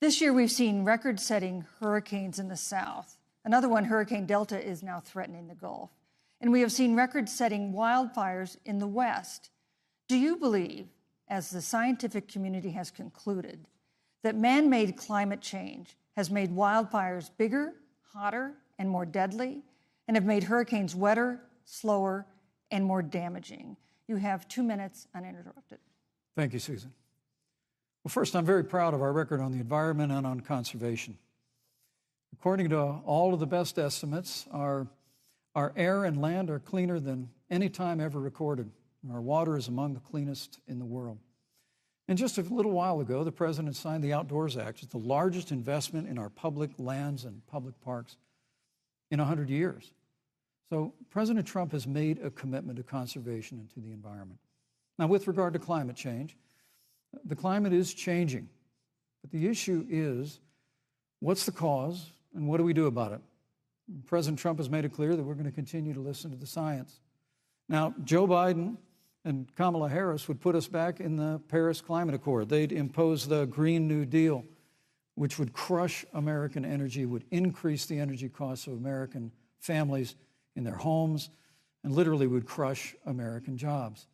This year, we've seen record-setting hurricanes in the south. Another one, Hurricane Delta, is now threatening the Gulf. And we have seen record-setting wildfires in the west. Do you believe, as the scientific community has concluded, that man-made climate change has made wildfires bigger, hotter, and more deadly, and have made hurricanes wetter, slower, and more damaging? You have 2 minutes uninterrupted. Thank you, Susan. Well, first, I'm very proud of our record on the environment and on conservation. According to all of the best estimates, our air and land are cleaner than any time ever recorded. Our water is among the cleanest in the world. And just a little while ago, the President signed the Outdoors Act. It's the largest investment in our public lands and public parks in 100 years. So President Trump has made a commitment to conservation and to the environment. Now, with regard to climate change, the climate is changing. But the issue is, what's the cause and what do we do about it? President Trump has made it clear that we're going to continue to listen to the science. Now, Joe Biden and Kamala Harris would put us back in the Paris Climate Accord. They'd impose the Green New Deal, which would crush American energy, would increase the energy costs of American families in their homes, and literally would crush American jobs.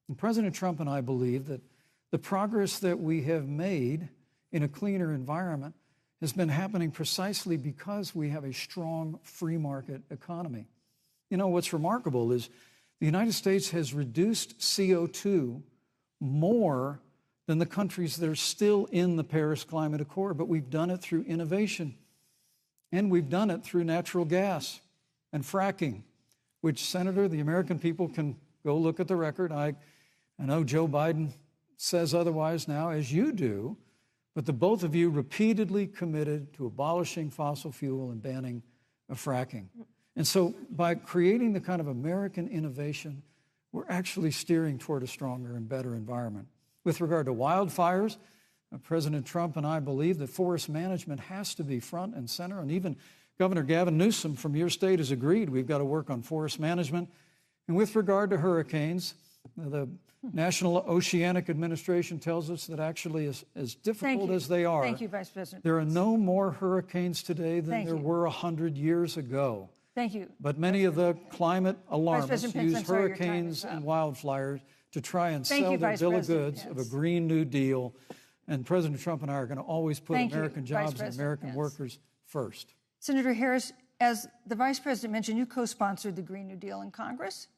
And President Trump and I believe that the progress that we have made in a cleaner environment has been happening precisely because we have a strong free market economy. You know, what's remarkable is the United States has reduced CO2 more than the countries that are still in the Paris Climate Accord, but we've done it through innovation, and we've done it through natural gas and fracking, which, Senator, the American people can go look at the record. I know Joe Biden says otherwise now, as you do, but the both of you repeatedly committed to abolishing fossil fuel and banning fracking. And so by creating the kind of American innovation, we're actually steering toward a stronger and better environment. With regard to wildfires, President Trump and I believe that forest management has to be front and center, and even Governor Gavin Newsom from your state has agreed we've got to work on forest management. And with regard to hurricanes, the National Oceanic Administration tells us that actually, as difficult as they are, Thank you, Vice President. There are no more hurricanes today than there were 100 years ago. Thank you. But many of the climate alarmists use hurricanes and wildfires to try and sell their bill of goods of a Green New Deal. And President Trump and I are going to always put American jobs and American workers first. Senator Harris, as the Vice President mentioned, you co-sponsored the Green New Deal in Congress.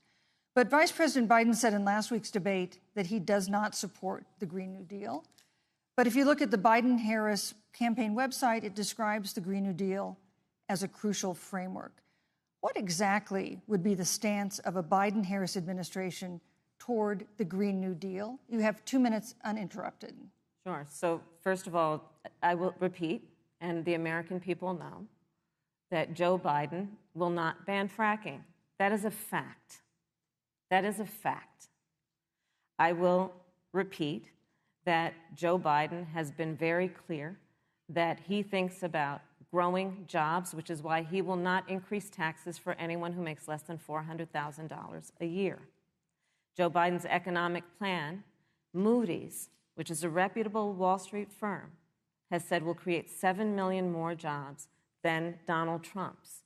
But Vice President Biden said in last week's debate that he does not support the Green New Deal. But if you look at the Biden-Harris campaign website, it describes the Green New Deal as a crucial framework. What exactly would be the stance of a Biden-Harris administration toward the Green New Deal? You have 2 minutes uninterrupted. Sure. So first of all, I will repeat, and the American people know, that Joe Biden will not ban fracking. That is a fact. That is a fact. I will repeat that Joe Biden has been very clear that he thinks about growing jobs, which is why he will not increase taxes for anyone who makes less than $400,000 a year. Joe Biden's economic plan, Moody's, which is a reputable Wall Street firm, has said will create 7 million more jobs than Donald Trump's.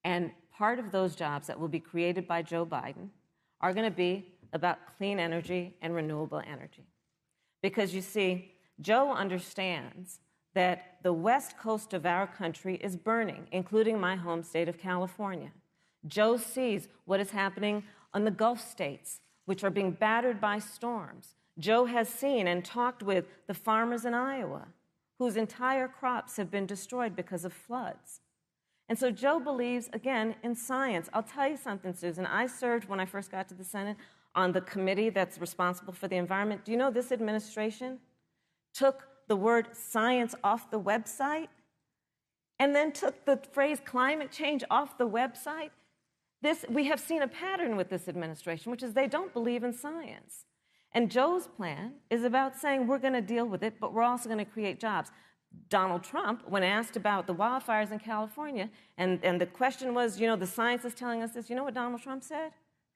And part of those jobs that will be created by Joe Biden are going to be about clean energy and renewable energy. Because you see, Joe understands that the west coast of our country is burning, including my home state of California. Joe sees what is happening on the Gulf states, which are being battered by storms. Joe has seen and talked with the farmers in Iowa, whose entire crops have been destroyed because of floods. And so Joe believes, again, in science. I'll tell you something, Susan. I served, when I first got to the Senate, on the committee that's responsible for the environment. Do you know this administration took the word science off the website and then took the phrase climate change off the website? We have seen a pattern with this administration, which is they don't believe in science. And Joe's plan is about saying we're going to deal with it, but we're also going to create jobs. Donald Trump, when asked about the wildfires in California, and the question was, the science is telling us this, you know what Donald Trump said?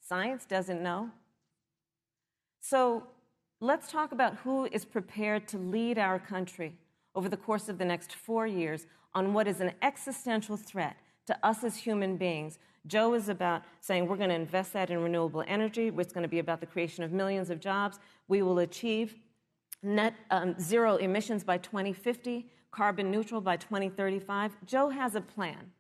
Science doesn't know. So let's talk about who is prepared to lead our country over the course of the next 4 years on what is an existential threat to us as human beings. Joe is about saying we're going to invest that in renewable energy. It's going to be about the creation of millions of jobs. We will achieve net zero emissions by 2050, carbon neutral by 2035. Joe has a plan.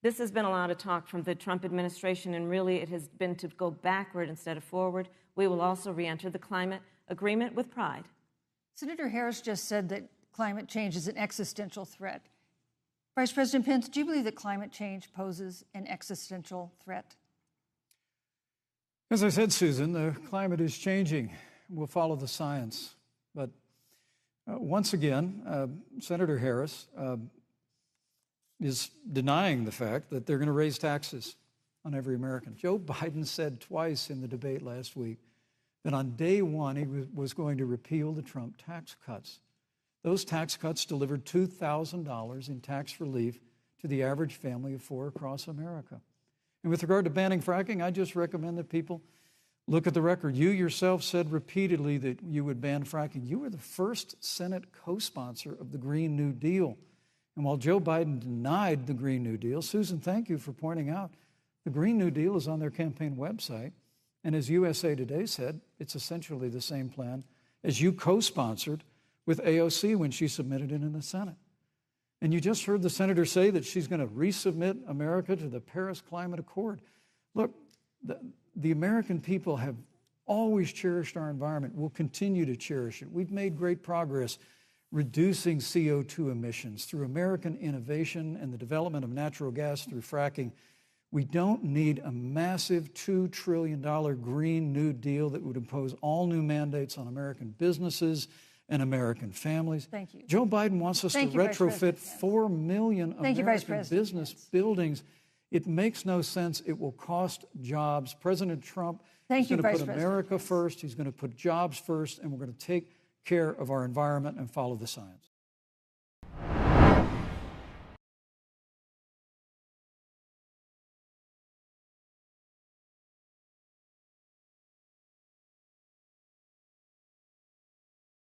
This has been a lot of talk from the Trump administration, and really it has been to go backward instead of forward. We will also re-enter the climate agreement with pride. Senator Harris just said that climate change is an existential threat. Vice President Pence, do you believe that climate change poses an existential threat? As I said, Susan, the climate is changing. We'll follow the science. But once again, Senator Harris is denying the fact that they're going to raise taxes on every American. Joe Biden said twice in the debate last week that on day one he was going to repeal the Trump tax cuts. Those tax cuts delivered $2,000 in tax relief to the average family of four across America. And with regard to banning fracking, I just recommend that people look at the record. You yourself said repeatedly that you would ban fracking. You were the first Senate co-sponsor of the Green New Deal. And while Joe Biden denied the Green New Deal, Susan, thank you for pointing out, the Green New Deal is on their campaign website. And as USA Today said, it's essentially the same plan as you co-sponsored with AOC when she submitted it in the Senate. And you just heard the senator say that she's going to resubmit America to the Paris Climate Accord. Look, the American people have always cherished our environment. We'll continue to cherish it. We've made great progress reducing CO2 emissions through American innovation and the development of natural gas through fracking. We don't need a massive $2 trillion Green New Deal that would impose all new mandates on American businesses and American families. Thank you. Joe Biden wants us to retrofit 4 million American business buildings. It makes no sense. It will cost jobs. President Trump is going to put America first. He's going to put jobs first, and we're going to take care of our environment and follow the science.